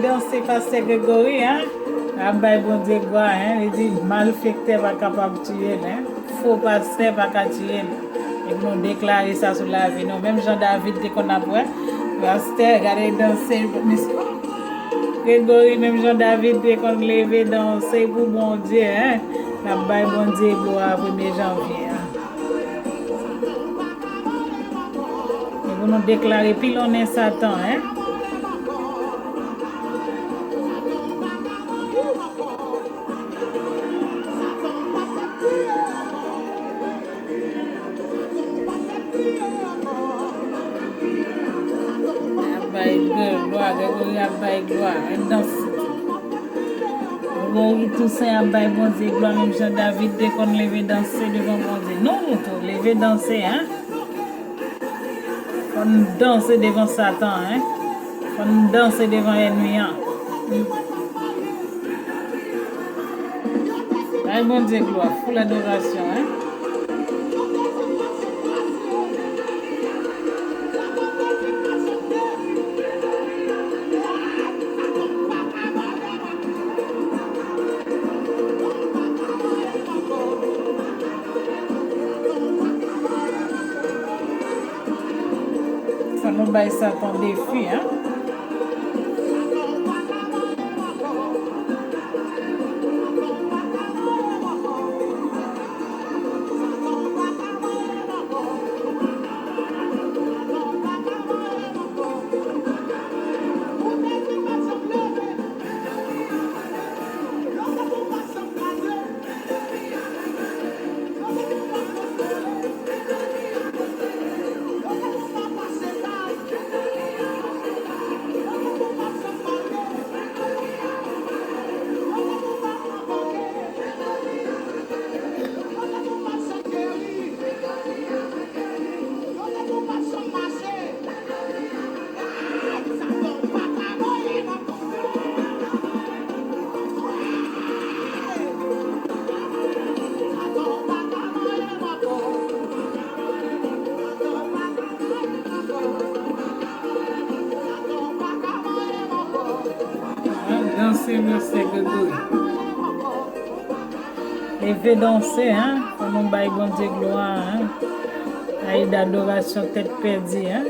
Danser Pasteur Grégory, hein? Abay bon Dieu gloire, hein? Il dit malfecteur pas capable de tuer, hein? Faux pasteur pas capable de tuer. Et nous déclarer ça sur la vie. Nous même Jean-David dès qu'on a vu, pasteur regardez danser Grégory même Jean-David dès qu'on levé danser pour bon Dieu, hein? Abay bon Dieu gloire 1er janvier. Et vous nous déclarer pilonner Satan, hein? Gloire, danse. Grégory Toussaint, Abay bon Dieu, gloire, même Jean-David, dès qu'on levé danser devant bon Dieu. Non, nous tous, lever danser, hein. On danse devant Satan, hein. On danse devant l'ennemi, hein. Abay bon Dieu, gloire, pour l'adoration, hein. Nous bail Satan défi, hein. Pasteur Grégory. Levez danser, hein? Pour nous bailler bon Dieu gloire, hein? Aïe d'adoration tête perdue, hein?